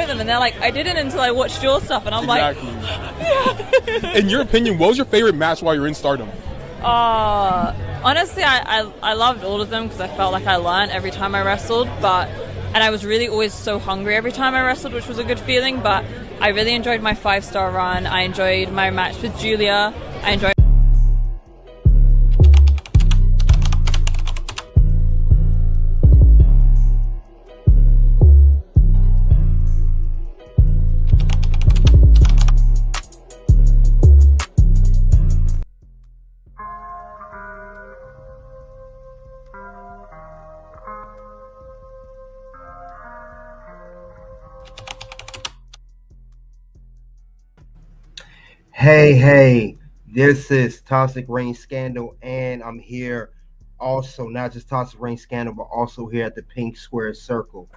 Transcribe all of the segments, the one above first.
them, and they're like, I didn't until I watched your stuff, and I'm exactly. like, yeah. In your opinion, what was your favorite match while you're in Stardom? Honestly, I loved all of them because I felt like I learned every time I wrestled, and I was really always so hungry every time I wrestled, which was a good feeling. But I really enjoyed my 5-star run. I enjoyed my match with Julia. I enjoyed. Hey, this is Toxic Reign Scandal, and I'm here also, not just Toxic Reign Scandal, but also here at the Pink Square Circle.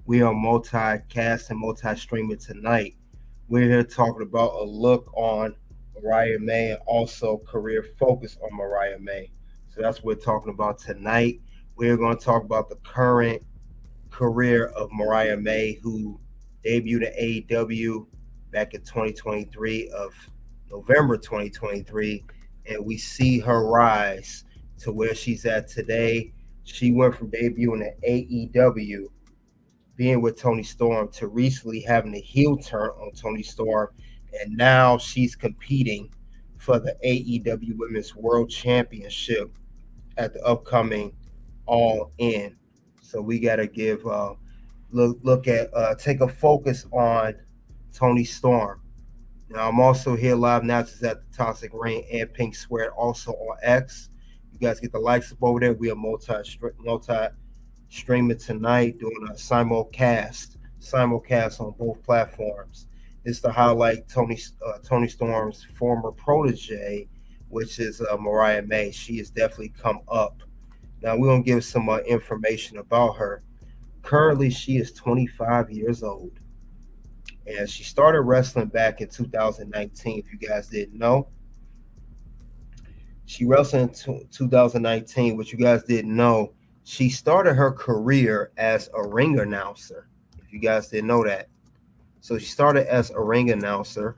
We are multi-cast and multi-streaming tonight. We're here talking about a look on Mariah May and also career focus on Mariah May. So that's what we're talking about tonight. We're going to talk about the current career of Mariah May, who debuted at AEW back in 2023 of November 2023, and we see her rise to where she's at today. She went from debuting at AEW, being with Toni Storm, to recently having a heel turn on Toni Storm, and now she's competing for the AEW Women's World Championship at the upcoming All In. So we got to give take a focus on Toni Storm. Now, I'm also here live now just at the Toxic Reign and Pink Square, also on X. You guys get the likes up over there. We are multi-streaming tonight, doing a simulcast on both platforms. It's to highlight Toni Storm's former protege, which is Mariah May. She has definitely come up. Now, we're going to give some information about her. Currently, she is 25 years old. And she started wrestling back in 2019, if you guys didn't know. She wrestled in 2019, which you guys didn't know. She started her career as a ring announcer, if you guys didn't know that. So she started as a ring announcer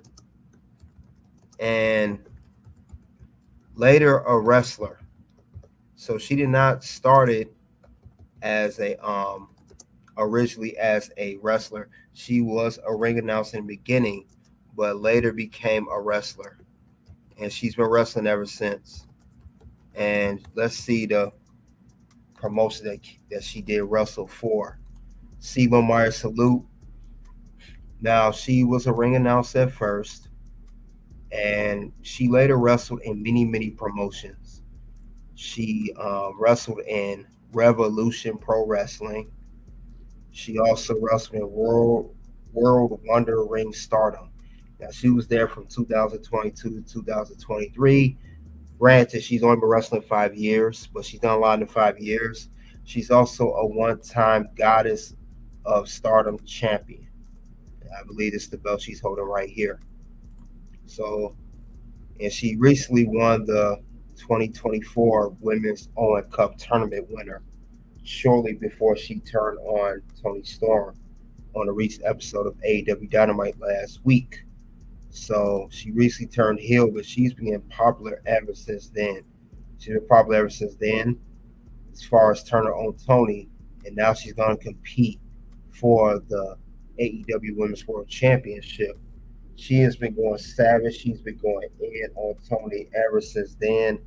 and later a wrestler. So she did not started as originally as a wrestler. She was a ring announcer in the beginning, but later became a wrestler. And she's been wrestling ever since. And let's see the promotion that she did wrestle for. Simon Meyer Salute. Now, she was a ring announcer at first, and she later wrestled in many promotions. She wrestled in Revolution Pro Wrestling. She also wrestled in World Wonder Ring Stardom. Now, she was there from 2022 to 2023. Granted, she's only been wrestling 5 years, but she's done a lot in 5 years. She's also a one-time Goddess of Stardom champion. I believe it's the belt she's holding right here. So, and she recently won the 2024 Women's Owen Cup tournament winner shortly before she turned on Toni Storm on a recent episode of AEW Dynamite last week. So she recently turned heel, but she's been popular ever since then. She's been popular ever since then as far as turning on Toni, and now she's going to compete for the AEW Women's World Championship. She has been going savage. She's been going in on Toni ever since then.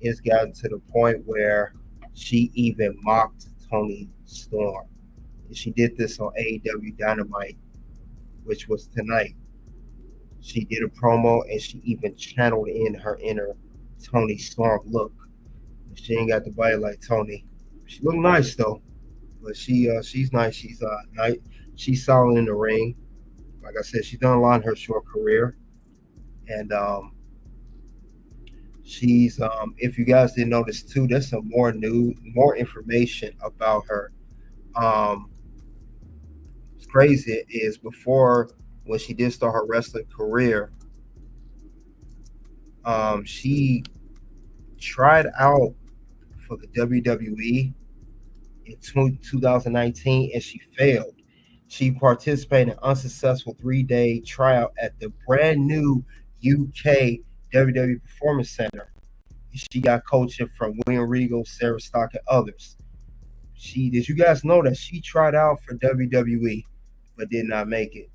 It's gotten to the point where she even mocked Toni Storm. And she did this on AEW Dynamite, which was tonight. She did a promo and she even channeled in her inner Toni Storm look. She ain't got the body like Toni. She look nice though, but she's nice. She's nice. She's solid in the ring. Like I said, she's done a lot in her short career, and she's if you guys didn't notice too, there's some more information about her. What's crazy is before, when she did start her wrestling career, she tried out for the WWE in 2019 and she failed. She participated in an unsuccessful 3-day tryout at the brand new UK WWE Performance Center. She got coaching from William Regal, Sarah Stock, and others. Did you guys know that she tried out for WWE but did not make it?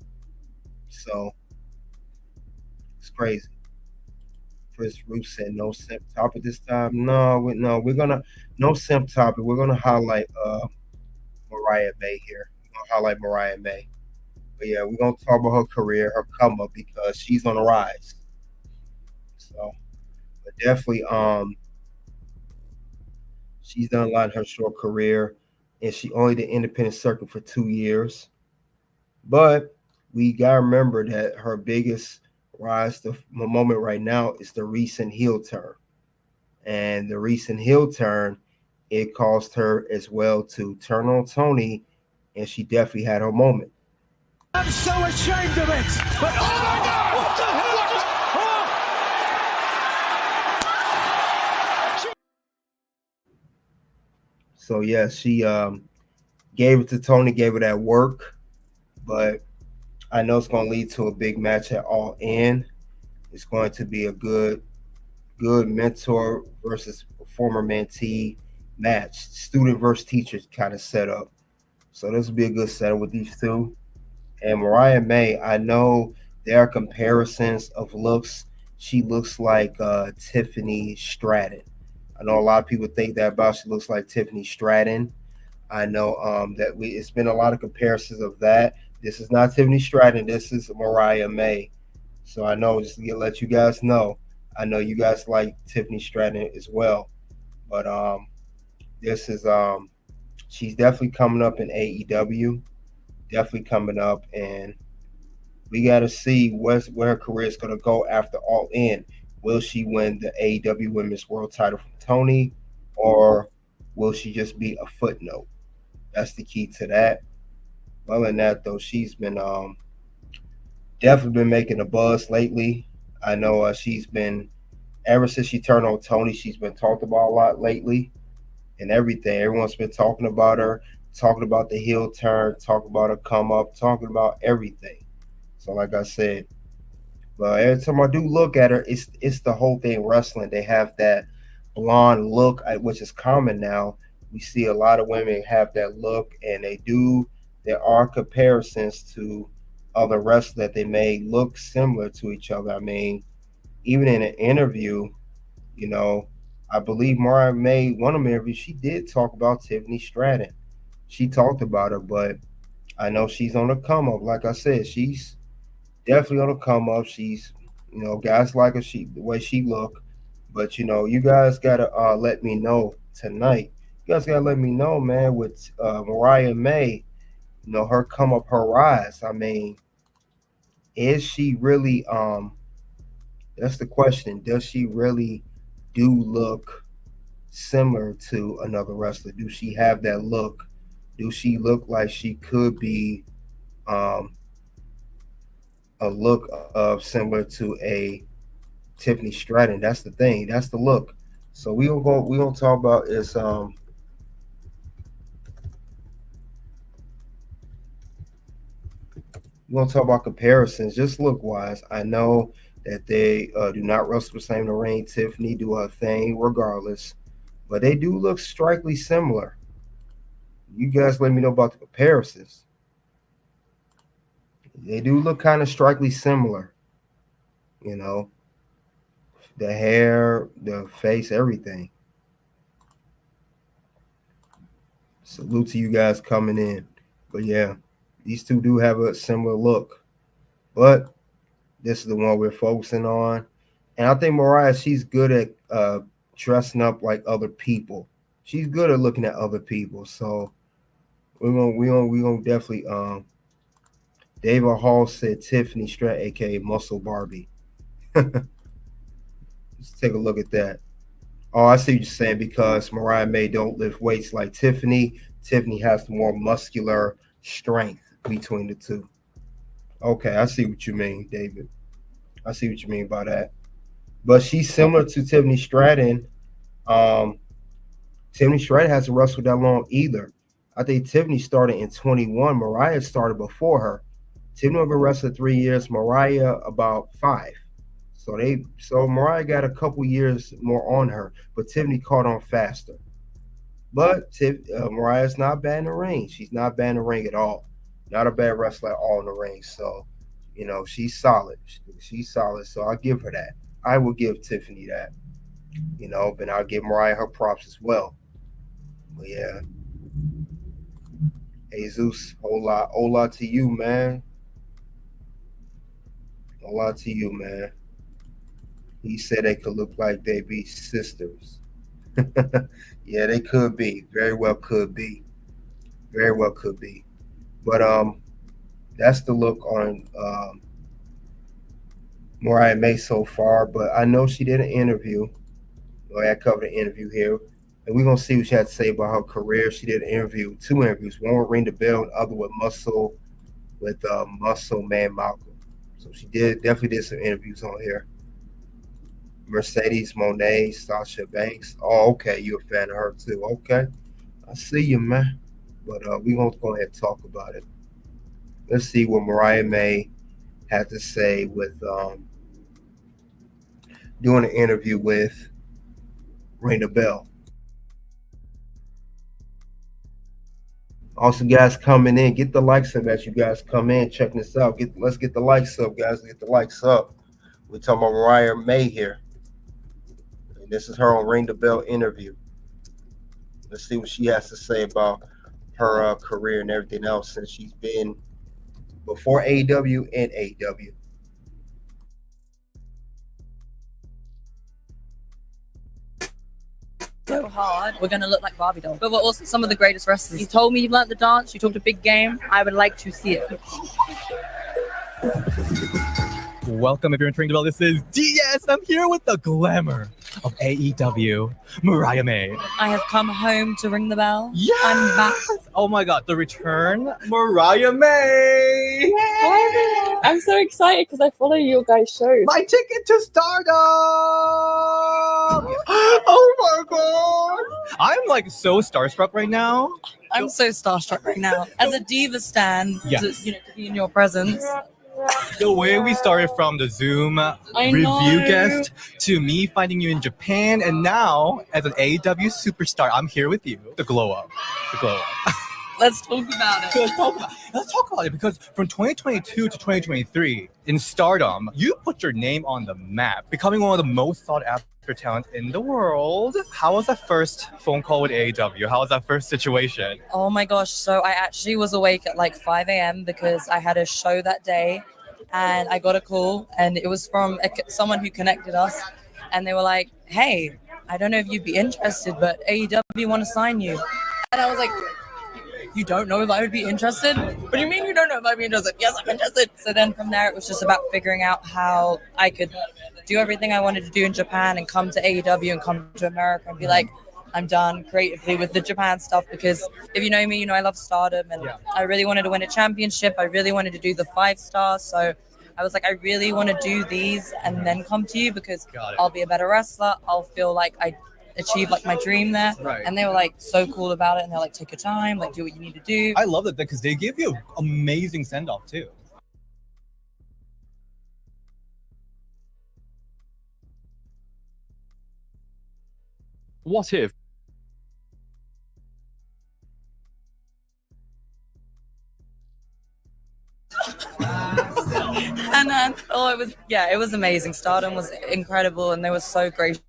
So it's crazy. Chris Ruth said no simp topic this time. No, we're gonna no simp topic. We're gonna highlight Mariah May here. We're gonna highlight Mariah May. But yeah, we're gonna talk about her career, her come up because she's on the rise. So, but definitely, she's done a lot in her short career, and she only did independent circuit for 2 years. But we gotta remember that her biggest rise to moment right now is the recent heel turn, and the recent heel turn it caused her as well to turn on Toni, and she definitely had her moment. I'm so ashamed of it. But, oh my God! What the hell just? Oh. So yeah, she gave it to Toni, gave her that work, but I know it's going to lead to a big match at All In. It's going to be a good mentor versus former mentee match, student versus teacher kind of setup. So this will be a good setup with these two. And Mariah May, I know there are comparisons of looks. She looks like Tiffany Stratton. I know a lot of people think that about. She looks like Tiffany Stratton. I know that it's been a lot of comparisons of that. This is not Tiffany Stratton. This is Mariah May. So I know, just to let you guys know, I know you guys like Tiffany Stratton as well. But this is she's definitely coming up in AEW. Definitely coming up, and we got to see where her career is going to go after All In. Will she win the AEW Women's World Title from Toni, or will she just be a footnote? That's the key to that. Other than that, though, she's been definitely been making a buzz lately. I know she's been, ever since she turned on Toni, she's been talked about a lot lately and everything. Everyone's been talking about her, talking about the heel turn, talking about her come up, talking about everything. So like I said, but every time I do look at her, it's the whole thing wrestling. They have that blonde look, which is common now. We see a lot of women have that look, and there are comparisons to other wrestlers that they may look similar to each other. I mean, even in an interview, I believe Mariah May, one of the interviews, she did talk about Tiffany Stratton. She talked about her, but I know she's on the come up. Like I said, she's definitely on the come up. She's, guys like her, the way she look. But you guys gotta let me know tonight. You guys gotta let me know, man, with Mariah May, her come up, her rise. I mean, is she really? That's the question. Does she really do look similar to another wrestler? Do she have that look? Do she look like she could be a look of similar to a Tiffany Stratton? That's the thing. That's the look. So we gonna talk about is we're gonna talk about comparisons, just look wise. I know that they do not wrestle the same. The ring, Tiffany do her thing regardless, but they do look strikingly similar. You guys let me know about the comparisons. They do look kind of strikingly similar. The hair, the face, everything. Salute to you guys coming in. But yeah, these two do have a similar look. But this is the one we're focusing on. And I think Mariah, she's good at dressing up like other people. She's good at looking at other people. So we're gonna definitely David Hall said Tiffany Stratton, aka Muscle Barbie. Let's take a look at that. Oh, I see what you're saying, because Mariah May don't lift weights like Tiffany. Tiffany has the more muscular strength between the two. Okay, I see what you mean, David. I see what you mean by that. But she's similar to Tiffany Stratton. Tiffany Stratton hasn't wrestled that long either. I think Tiffany started in 21. Mariah started before her. Tiffany been wrestling 3 years. Mariah about 5. So Mariah got a couple years more on her, but Tiffany caught on faster. But Mariah's not bad in the ring. She's not bad in the ring at all. Not a bad wrestler at all in the ring. So, she's solid. She's solid. So I'll give her that. I will give Tiffany that. But I'll give Mariah her props as well. But yeah. Jesus, hola to you, man. Hola to you, man. He said they could look like they be sisters. Yeah, they could be. Very well could be. Very well could be. But that's the look on Mariah May so far. But I know she did an interview. I covered an interview here. And we're going to see what she had to say about her career. She did an interview, 2 interviews. One with Ring the Bell, the other with Muscle Man Malcolm. So she definitely did some interviews on here. Mercedes Monet, Sasha Banks. Oh, okay. You're a fan of her too. Okay. I see you, man. But we're going to go ahead and talk about it. Let's see what Mariah May had to say with doing an interview with Ring the Bell. Also, guys coming in, get the likes up as you guys come in, checking this out. Let's get the likes up, guys. Get the likes up. We're talking about Mariah May here. And this is her on Ring the Bell interview. Let's see what she has to say about her career and everything else since she's been before AEW and AEW. So hard, we're going to look like Barbie dolls. But we're also some of the greatest wrestlers. You told me you learned the dance, you talked a big game. I would like to see it. Welcome, if you're entering the bell. This is DS. I'm here with the glamour of AEW, Mariah May. I have come home to ring the bell. Yes! I'm back. Oh my god, the return, Mariah May! Yay! Hi everyone! I'm so excited because I follow your guys' shows. My ticket to stardom! Oh my god! I'm like so starstruck right now. I'm so starstruck right now. As a diva stan, Yes. to be in your presence. The way we started from the Zoom review guest to me finding you in Japan, and now as an AEW superstar, I'm here with you. The glow up. The glow up. Let's talk about it. Let's talk about it because from 2022 to 2023 in Stardom, you put your name on the map, becoming one of the most sought after talent in the world. How was that first phone call with AEW? How was that first situation? Oh my gosh. So I actually was awake at like 5 a.m. because I had a show that day and I got a call and it was from someone who connected us and they were like, hey, I don't know if you'd be interested, but AEW want to sign you. And I was like, you don't know if I would be interested? What do you mean you don't know if I'd be interested? Yes, I'm interested. So then from there, it was just about figuring out how I could do everything I wanted to do in Japan and come to AEW and come to America and be like, I'm done creatively with the Japan stuff because if you know me, you know I love Stardom and I really wanted to win a championship. I really wanted to do the 5-star. So I was like, I really want to do these and then come to you because I'll be a better wrestler. I'll feel like I achieved like my dream there. Right. And they were like so cool about it and they're like, take your time, like do what you need to do. I love that because they give you an amazing send-off too. What if? And then, it was amazing. Stardom was incredible and they were so gracious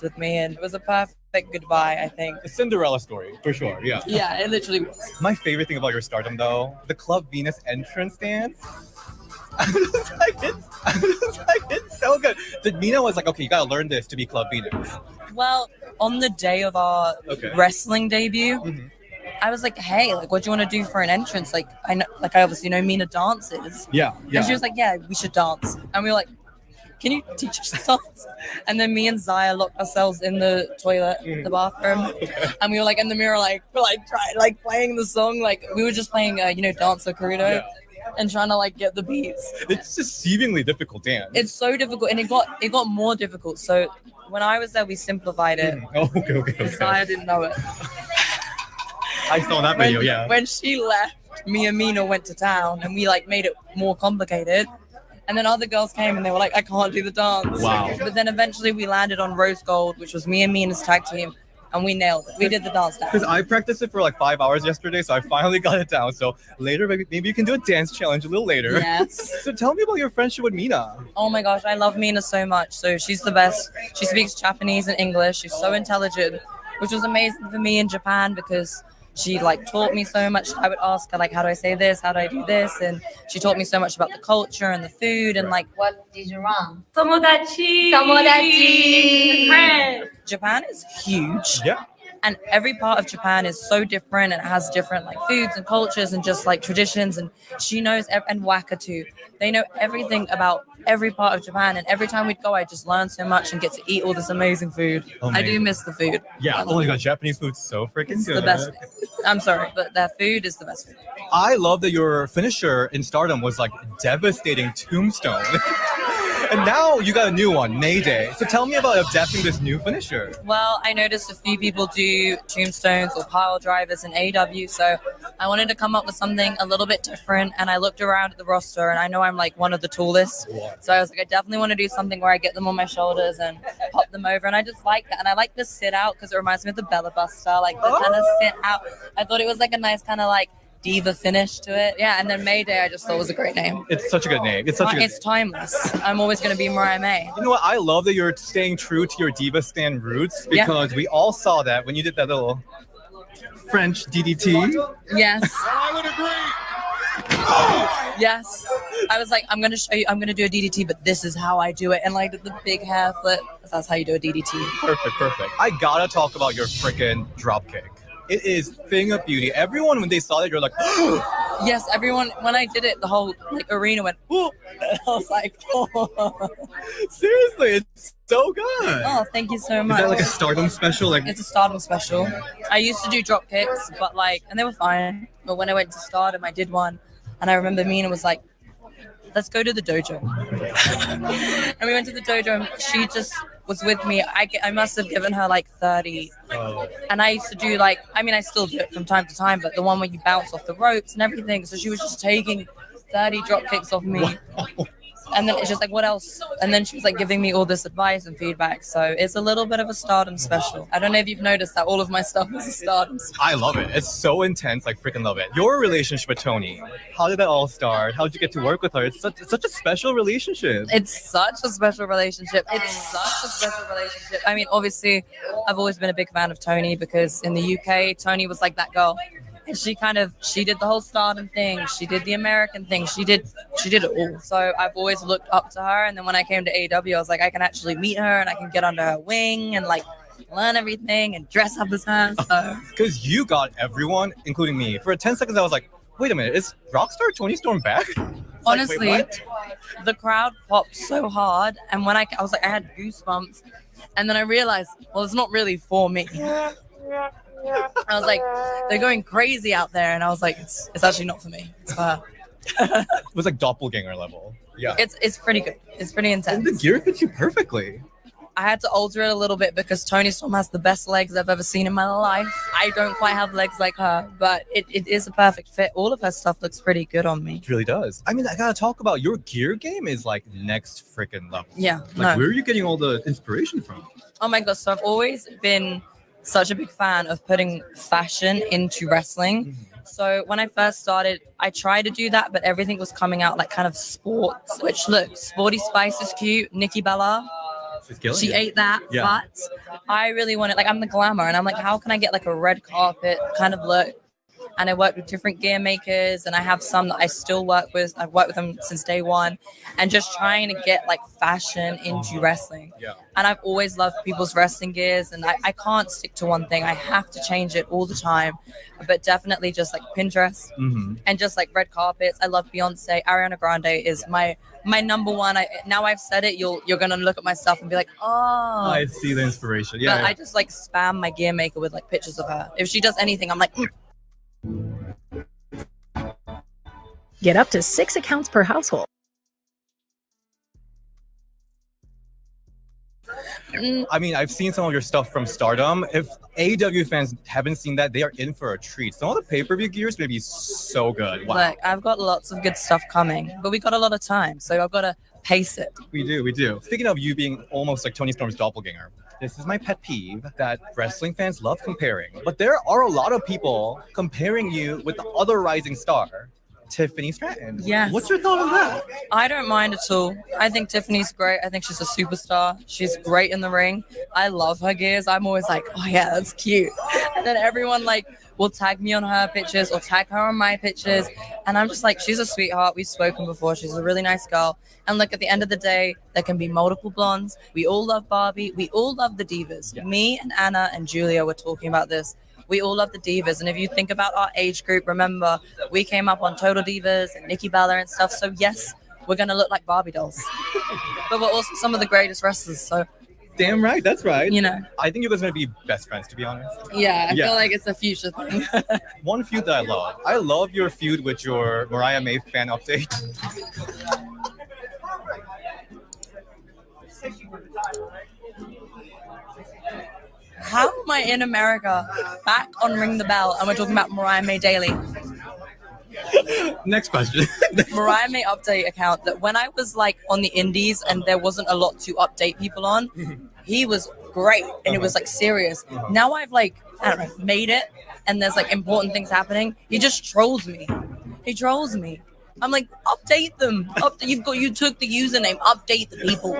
with me and it was a perfect goodbye, I think. A Cinderella story, for sure, yeah. Yeah, it literally was. My favorite thing about your Stardom though, the Club Venus entrance dance. It's so good. The Nina was like, okay, you gotta learn this to be Club Venus. Well, on the day of our wrestling debut, I was like, hey, like, what do you want to do for an entrance? Like, I obviously know Mina dances. Yeah. And she was like, yeah, we should dance. And we were like, can you teach us to dance? And then me and Zaya locked ourselves in the toilet, the bathroom. And we were like in the mirror, trying playing the song. Like, we were just playing, Dancer Crudo. And trying to like get the beats. It's deceivingly difficult dance. It's so difficult, and it got more difficult. So when I was there, we simplified it. Okay. Zaya didn't know it. I saw that video, yeah. When she left, me and Mina went to town and we like made it more complicated. And then other girls came and they were like, I can't do the dance. Wow. But then eventually we landed on Rose Gold, which was me and Mina's tag team. And we nailed it. We did the dance down. Because I practiced it for like 5 hours yesterday, so I finally got it down. So later, maybe you can do a dance challenge a little later. Yes. So tell me about your friendship with Mina. Oh my gosh, I love Mina so much. So she's the best. She speaks Japanese and English. She's so intelligent, which was amazing for me in Japan because she like taught me so much. I would ask her like, how do I say this? How do I do this? And she taught me so much about the culture and the food and like, what did you wrong? Tomodachi. Friend. Japan is huge. Yeah. And every part of Japan is so different and it has different like foods and cultures and just like traditions. And she knows, and Waka too. They know everything about every part of Japan. And every time we'd go, I just learn so much and get to eat all this amazing food. Amazing. I do miss the food. Yeah. Oh my God, Japanese food's so freaking It's good. the best. I'm sorry, but their food is the best food. I love that your finisher in Stardom was like devastating tombstone. And now you got a new one, Mayday. So tell me about adapting this new finisher. Well, I noticed a few people do tombstones or pile drivers in AW, so I wanted to come up with something a little bit different. And I looked around at the roster, and I know I'm like one of the tallest. So I was like, I definitely want to do something where I get them on my shoulders and pop them over. And I just like that. And I like the sit out because it reminds me of the Bella Buster, like the kind of sit out. I thought it was like a nice kind of like diva finish to it. Yeah, and then Mayday I just thought was a great name. It's such a good name. It's Timeless. I'm always going to be Mariah May. You know what? I love that you're staying true to your diva stan roots because we all saw that when you did that little French DDT. Yes. I would agree. Yes. I was like, I'm going to show you, I'm going to do a DDT, but this is how I do it. And like the big hair flip, that's how you do a DDT. Perfect. I gotta talk about your freaking dropkick. It is thing of beauty. Everyone, when they saw it, you're like, yes, everyone, when I did it, the whole like arena went, ooh. I was like, oh. Seriously, it's so good. Oh, thank you so much. Is that like a Stardom special? It's a Stardom special. I used to do drop kicks, but like, and they were fine. But when I went to Stardom, I did one. And I remember Mina was like, let's go to the dojo. And we went to the dojo and she just was with me. I must have given her like 30. Oh. And I used to do like, I mean, I still do it from time to time, but the one where you bounce off the ropes and everything. So she was just taking 30 drop kicks off me. Wow. And then it's just like, what else? And then she was like giving me all this advice and feedback. So it's a little bit of a Stardom special. I don't know if you've noticed that all of my stuff is a Stardom special. I love it. It's so intense. Like, freaking love it. Your relationship with Toni, how did that all start? How did you get to work with her? It's such a special relationship. It's such a special relationship. I mean, obviously, I've always been a big fan of Toni because in the UK, Toni was like that girl. And she did the whole Stardom thing. She did the American thing. She did it all. So I've always looked up to her. And then when I came to AEW, I was like, I can actually meet her and I can get under her wing and like learn everything and dress up as her. So Because you got everyone, including me. For 10 seconds, I was like, wait a minute, is Rockstar Toni Storm back? honestly, like, wait, the crowd popped so hard. And when I was like, I had goosebumps. And then I realized, well, it's not really for me. I was like, they're going crazy out there, and I was like, it's actually not for me. It's for her. It was like doppelganger level. Yeah. It's pretty good. It's pretty intense. And the gear fits you perfectly. I had to alter it a little bit because Toni Storm has the best legs I've ever seen in my life. I don't quite have legs like her, but it is a perfect fit. All of her stuff looks pretty good on me. It really does. I mean, I gotta talk about your gear game is like next freaking level. Yeah. Like, where are you getting all the inspiration from? Oh my gosh. So I've always been such a big fan of putting fashion into wrestling. So when I first started, I tried to do that, but everything was coming out like kind of sports, which look, Sporty Spice is cute. Nikki Bella, she ate that, Yeah. but I really wanted, like, I'm the glamour, and I'm like, how can I get like a red carpet kind of look? And I worked with different gear makers, and I have some that I still work with. I've worked with them since day one, and just trying to get like fashion into wrestling. Yeah. And I've always loved people's wrestling gears, and I can't stick to one thing. I have to change it all the time. But definitely just like Pinterest and just like red carpets. I love Beyonce. Ariana Grande is my number one. Now I've said it, you're gonna look at my stuff and be like, oh. I see the inspiration. Yeah. But I just like spam my gear maker with like pictures of her. If she does anything, I'm like, Get up to 6 accounts per household. I mean, I've seen some of your stuff from Stardom. If AEW fans haven't seen that, they are in for a treat. Some of the pay-per-view gear is going to be so good. Wow. Look, I've got lots of good stuff coming, but we got a lot of time, so I've got to pace it. We do. Speaking of you being almost like Toni Storm's doppelganger, this is my pet peeve that wrestling fans love comparing. But there are a lot of people comparing you with the other rising star, Tiffany Stratton. Yes. What's your thought on that? I don't mind at all. I think Tiffany's great. I think she's a superstar. She's great in the ring. I love her gears. I'm always like, oh yeah, that's cute. And then everyone like will tag me on her pictures or tag her on my pictures. And I'm just like, she's a sweetheart. We've spoken before. She's a really nice girl. And look, at the end of the day, there can be multiple blondes. We all love Barbie. We all love the divas. Yeah. Me and Anna and Julia were talking about this. We all love the divas. And if you think about our age group, remember, we came up on Total Divas and Nikki Bella and stuff. So yes, we're going to look like Barbie dolls. But we're also some of the greatest wrestlers. So damn right, that's right. You know. I think you guys are going to be best friends, to be honest. Yeah, I feel like it's a future thing. One feud that I love your feud with your Mariah May fan update. How am I in America back on Ring the Bell and we're talking about Mariah May Daily? Next question. Mariah May update account that when I was like on the indies and there wasn't a lot to update people on, he was great and it was like serious. Now I've like, I don't know, made it and there's like important things happening. He just trolls me. He trolls me. I'm like, update them. You took the username. Update the people.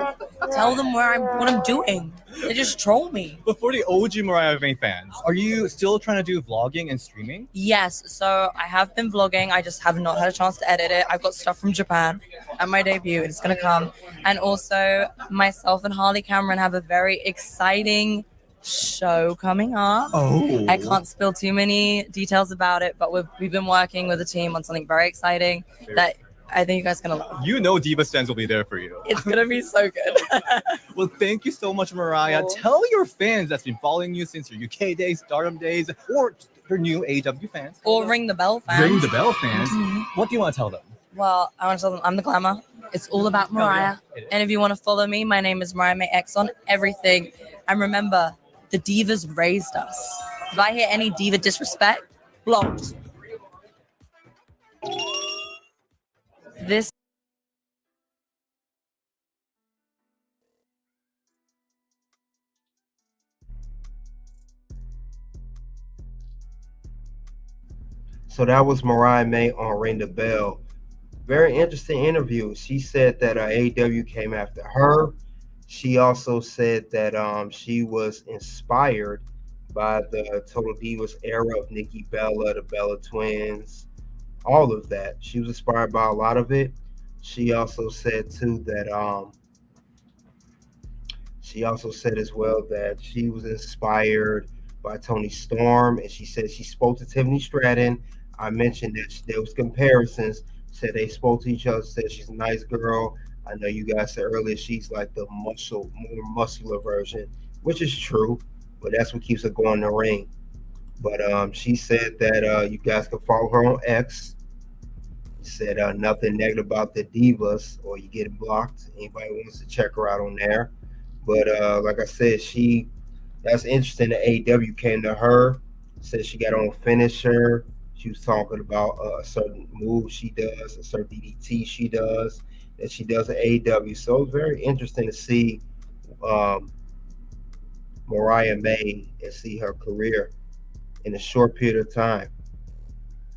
Tell them what I'm doing. They just troll me. But for the OG Mariah May fans, are you still trying to do vlogging and streaming? Yes. So I have been vlogging. I just have not had a chance to edit it. I've got stuff from Japan at my debut. It's going to come. And also myself and Harley Cameron have a very exciting show coming up. Oh. I can't spill too many details about it, but we've been working with a team on something very exciting that I think you guys are going to love. You know Diva Stands will be there for you. It's going to be so good. Well, thank you so much, Mariah. Oh. Tell your fans that's been following you since your UK days, Stardom days, or your new AEW fans. Or Ring the Bell fans. Ring the Bell fans. What do you want to tell them? Well, I want to tell them I'm the glamour. It's all about Mariah. Oh, yeah. And if you want to follow me, my name is Mariah May X on everything. And remember, the divas raised us. If I hear any diva disrespect, blocked. This So that was Mariah May on Ring the Bell. Very interesting interview. She said that AEW came after her. She also said that she was inspired by the Total Divas era of Nikki Bella, the Bella Twins, all of that. She was inspired by a lot of it. She also said too that she also said as well that she was inspired by Toni Storm, and she said she spoke to Tiffany Stratton. I mentioned that there was comparisons. Said they spoke to each other. Said she's a nice girl. I know you guys said earlier she's like the more muscular version, which is true, but that's what keeps her going in the ring. But she said that you guys can follow her on X. Said nothing negative about the divas, or you get blocked. Anybody wants to check her out on there. But like I said, that's interesting that AEW came to her, said she got on finisher. She was talking about a certain move she does, a certain DDT she does, that she does at AEW. So it's very interesting to see Mariah May and see her career in a short period of time.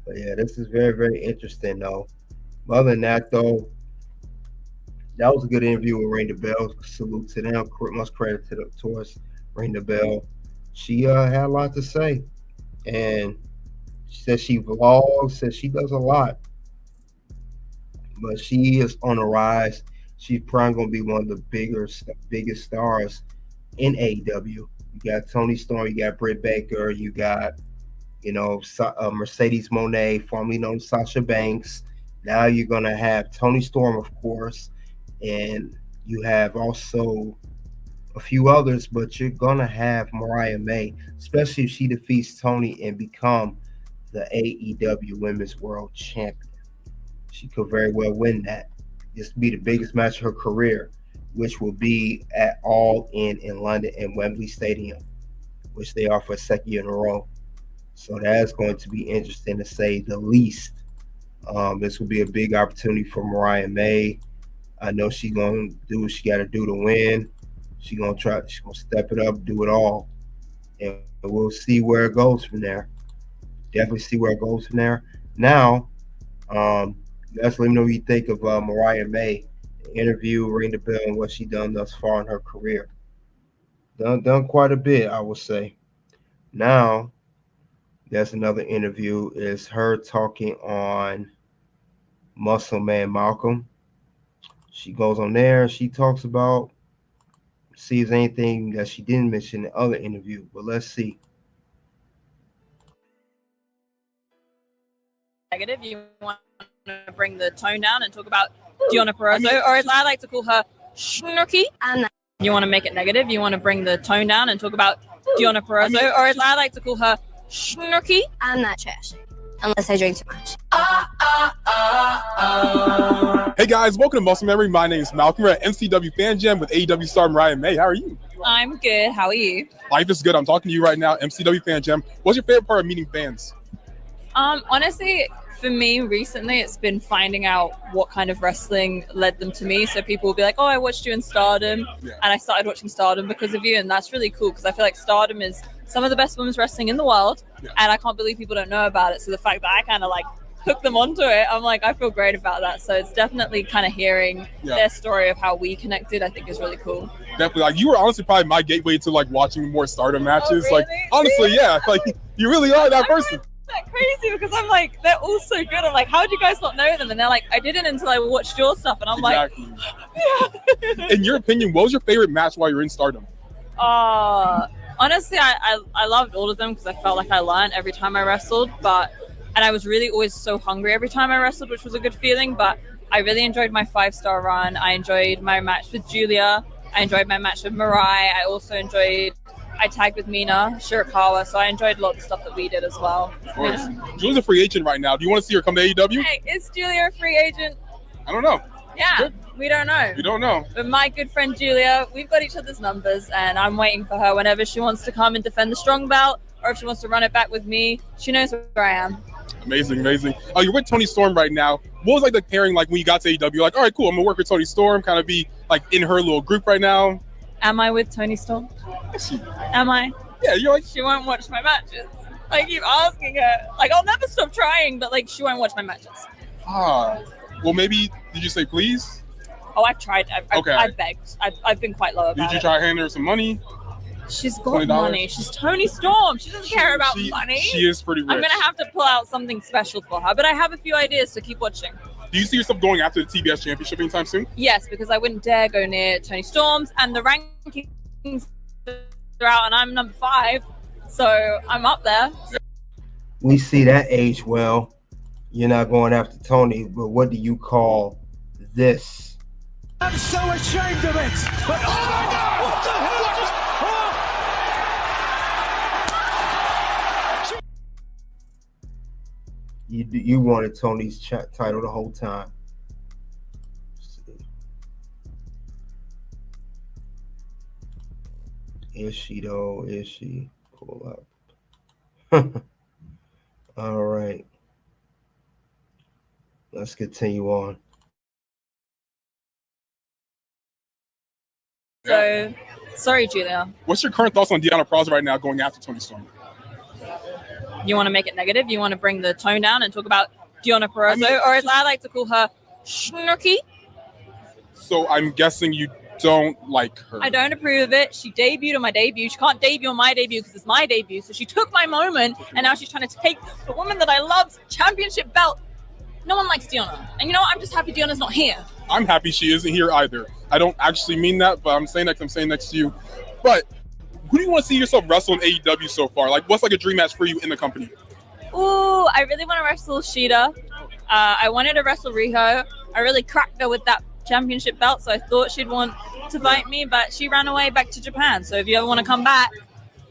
But yeah, this is very, very interesting though. Other than that though, that was a good interview with Ring the Bell. Salute to them. Much credit towards Ring the Bell. She had a lot to say. And she says she vlogs, says she does a lot. But she is on the rise. She's probably going to be one of the biggest stars in AEW. You got Toni Storm, you got Britt Baker, you got, Mercedes Moné, formerly known as Sasha Banks. Now you're going to have Toni Storm, of course, and you have also a few others, but you're going to have Mariah May, especially if she defeats Toni and become the AEW Women's World Champion. She could very well win that. This would be the biggest match of her career. which will be at All in London and Wembley Stadium, which they are for a second year in a row. So that's going to be interesting to say the least. This will be a big opportunity for Mariah May. I know she's gonna do what she got to do to win. She's gonna step it up, do it all, and we'll see where it goes from there. Definitely see where it goes from there. Now, let's let me know what you think of Mariah May. The interview, ring the bell, and what she done thus far in her career. Done quite a bit, I would say. Now, that's another interview. Is her talking on Muscle Man Malcolm. She goes on there. She talks about, see if there's anything that she didn't mention in the other interview. But let's see. Negative. You want to bring the tone down and talk about Deonna Purrazzo, or as I like to call her, Snooki. You want to make it negative. You want to bring the tone down and talk about Deonna Purrazzo, or as I like to call her, Snooki. I'm not trashy unless I drink too much. Hey guys, welcome to Muscle Memory. My name is Malcolm. We're at MCW Fan Jam with AEW star Mariah May. How are you? I'm good. How are you? Life is good. I'm talking to you right now. MCW Fan Jam. What's your favorite part of meeting fans? Honestly, for me recently, it's been finding out what kind of wrestling led them to me. So people will be like, oh, I watched you in Stardom, and I started watching Stardom because of you. And that's really cool because I feel like Stardom is some of the best women's wrestling in the world. And I can't believe people don't know about it. So the fact that I kind of like hooked them onto it, I'm like, I feel great about that. So it's definitely kind of hearing their story of how we connected, I think is really cool. Definitely. Like, you were honestly probably my gateway to like watching more Stardom matches. Oh, really? Like, honestly, yeah. Like, you really are that person. That crazy because I'm like, they're all so good. I'm like, how did you guys not know them? And they're like, I didn't until I watched your stuff. And I'm like, yeah. In your opinion, what was your favorite match while you're in Stardom? Honestly, I loved all of them because I felt like I learned every time I wrestled. And I was really always so hungry every time I wrestled, which was a good feeling. But I really enjoyed my 5-star run. I enjoyed my match with Julia. I enjoyed my match with Mariah. I also enjoyed. I tagged with Mina Shirakawa, so I enjoyed a lot of the stuff that we did as well. Of course. Julia's a free agent right now. Do you want to see her come to AEW? Hey, is Julia a free agent? I don't know. Yeah, we don't know. We don't know. But my good friend Julia, we've got each other's numbers, and I'm waiting for her whenever she wants to come and defend the strong belt, or if she wants to run it back with me. She knows where I am. Amazing, amazing. You're with Toni Storm right now. What was like the pairing like when you got to AEW? Like, all right, cool, I'm gonna work with Toni Storm, kind of be like in her little group right now. Am I with Toni Storm? Am I? Yeah, you're like, she won't watch my matches. I keep asking her. Like, I'll never stop trying, but like, she won't watch my matches. Well, maybe, did you say please? Oh, I've tried. I've begged. I've been quite low about it. Did you try to hand her some money? She's got money. She's Toni Storm. She doesn't care about money. She is pretty rich. I'm going to have to pull out something special for her, but I have a few ideas, so keep watching. Do you see yourself going after the TBS Championship anytime soon? Yes, because I wouldn't dare go near Toni Storm's, and the rankings are out, and I'm number 5, so I'm up there. We see that age well. You're not going after Toni, but what do you call this? I'm so ashamed of it. But oh my God! What the hell just? You wanted Toni's title the whole time. Is she though? Is she? Pull up. All right. Let's continue on. So, sorry, Julia. What's your current thoughts on Deonna Purrazzo right now going after Toni Storm? You want to make it negative? You want to bring the tone down and talk about Deonna Purrazzo, or as I like to call her, Snooki? So I'm guessing you don't like her. I don't approve of it. She debuted on my debut. She can't debut on my debut because it's my debut. So she took my moment, and now she's trying to take the woman that I love's championship belt. No one likes Deonna. And you know what? I'm just happy Deonna's not here. I'm happy she isn't here either. I don't actually mean that, but I'm saying that 'cause I'm saying next to you. But who do you want to see yourself wrestle in AEW so far? Like, what's like a dream match for you in the company? Ooh, I really want to wrestle Sheeta. I wanted to wrestle Riho. I really cracked her with that championship belt, so I thought she'd want to fight me, but she ran away back to Japan. So if you ever want to come back,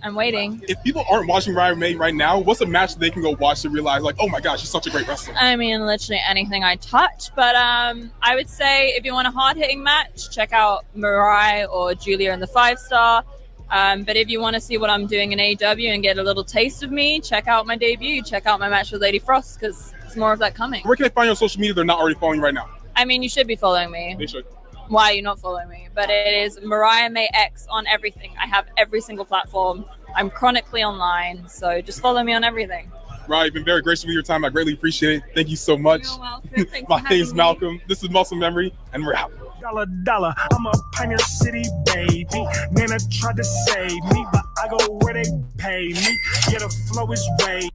I'm waiting. If people aren't watching Mariah May right now, what's a match they can go watch to realize, like, oh my gosh, she's such a great wrestler? I mean, literally anything I touch. But I would say if you want a hard-hitting match, check out Mariah or Julia in the 5-star. But if you want to see what I'm doing in AEW and get a little taste of me, check out my debut. Check out my match with Lady Frost, because it's more of that coming. Where can they find you on social media they're not already following you right now? I mean, you should be following me. They should. Why are you not following me? But it is Mariah May X on everything. I have every single platform. I'm chronically online, so just follow me on everything. Right, you've been very gracious with your time. I greatly appreciate it. Thank you so much. You're welcome. Thanks My for name's having me. Malcolm. This is Muscle Memory, and we're out. Dollar, I'm a Pioneer City baby. Nana tried to save me, but I go where they pay me. Yeah, the flow is way.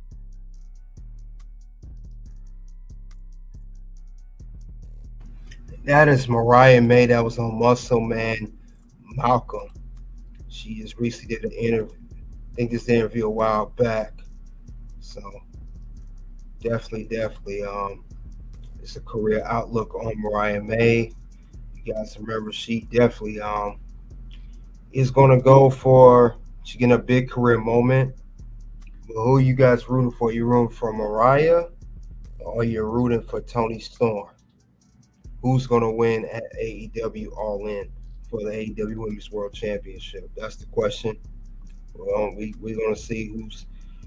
That is Mariah May. That was on Muscle Man Malcolm. She just recently did an interview. I think this interview a while back. So definitely, it's a career outlook on Mariah May. You guys remember she definitely is gonna go for, she's getting a big career moment. But who you guys rooting for? You rooting for Mariah, or you're rooting for Toni Storm? Who's gonna win at AEW All In for the AEW Women's World Championship? That's the question. We're gonna see who's,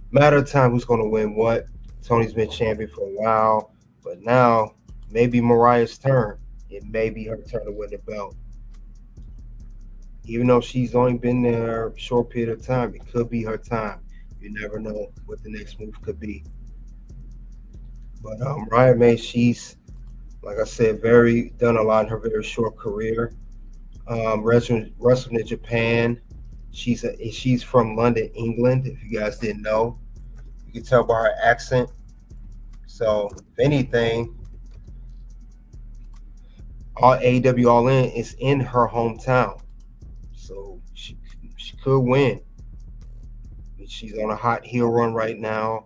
matter of time, who's gonna win what. Toni's been champion for a while, but now maybe Mariah's turn. It may be her turn to win the belt. Even though she's only been there a short period of time, it could be her time. You never know what the next move could be. But Mariah May, she's, like I said, done a lot in her very short career. Wrestling in Japan. She's from London, England. If you guys didn't know, you can tell by her accent. So, if anything, all AEW All In is in her hometown, so she could win. She's on a hot heel run right now,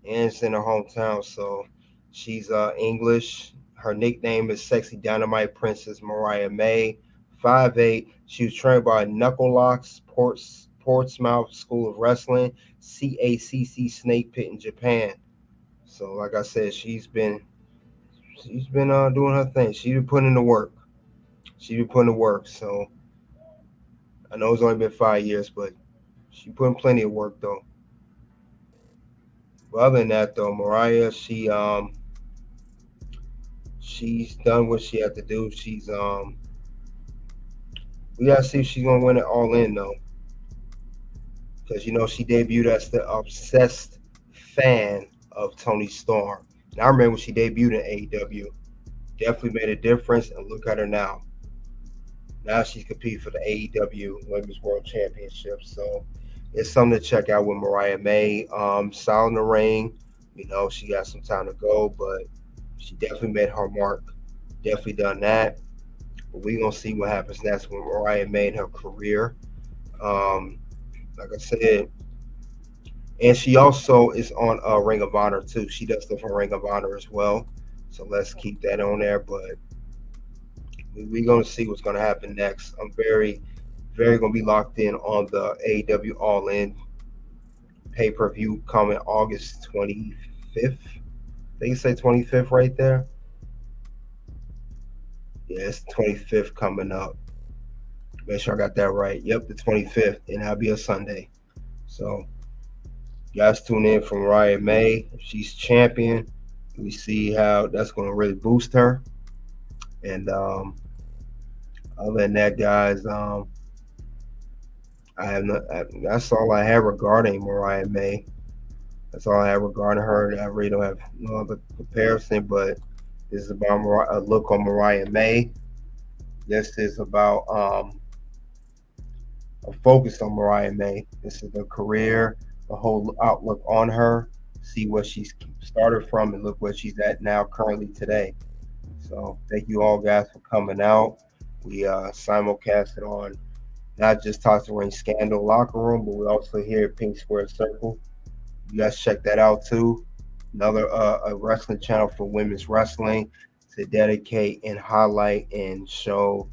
and it's in her hometown. So she's English. Her nickname is Sexy Dynamite Princess Mariah May. 5'8". She was trained by Knuckle Locks, Portsmouth School of Wrestling, CACC Snake Pit in Japan. So, like I said, she's been doing her thing. She's been putting in the work. So I know it's only been 5 years, but she put in plenty of work though. But other than that though, Mariah, she's done what she had to do. We gotta see if she's gonna win it All In though, because she debuted as the obsessed fan of Toni Storm. And I remember when she debuted in AEW, definitely made a difference. And look at her now. Now she's competing for the AEW Women's World Championship. So it's something to check out with Mariah May. Solid in the ring. She got some time to go, but she definitely made her mark. Definitely done that. But we're going to see what happens next with Mariah May in her career. Like I said, and she also is on Ring of Honor too. She does stuff on Ring of Honor as well. So let's keep that on there. But we're going to see what's going to happen next. I'm very, very going to be locked in on the AEW All In pay-per-view coming August 25th. They can say 25th right there. Yeah, it's the 25th coming up. Make sure I got that right. Yep, the 25th, and that'll be a Sunday. So, guys, tune in for Mariah May. If she's champion, we see how that's going to really boost her. And other than that, guys, that's all I have regarding Mariah May. That's all I have regarding her. I really don't have no other comparison, but this is about a look on Mariah May. This is about a focus on Mariah May. This is the career, the whole outlook on her. See where she's started from and look where she's at now, currently today. So thank you all guys for coming out. We simulcast it on not just Toss the Ring Scandal Locker Room, but we're also here at Pink Square Circle. You guys check that out too. Another a wrestling channel for women's wrestling to dedicate and highlight and show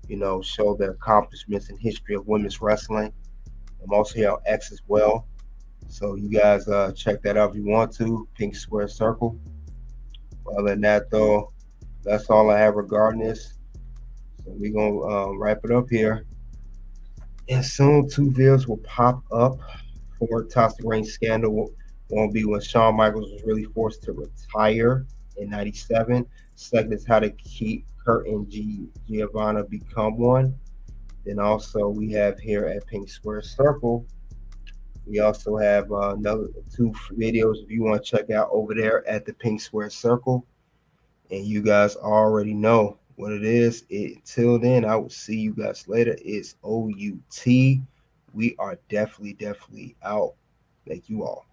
the accomplishments and history of women's wrestling. I'm also here on X as well. So you guys check that out if you want to. Pink Square Circle. Other than that, though, that's all I have regarding this. So we're gonna wrap it up here. And soon 2 videos will pop up. For Toxic Reign scandal won't be when Shawn Michaels was really forced to retire in '97. Second is how to keep Kurt and Giovanna become one. Then also we have here at Pink Square Circle. We also have another 2 videos if you want to check out over there at the Pink Square Circle. And you guys already know what it is. Until then, I will see you guys later. It's OUT. We are definitely out. Thank you all.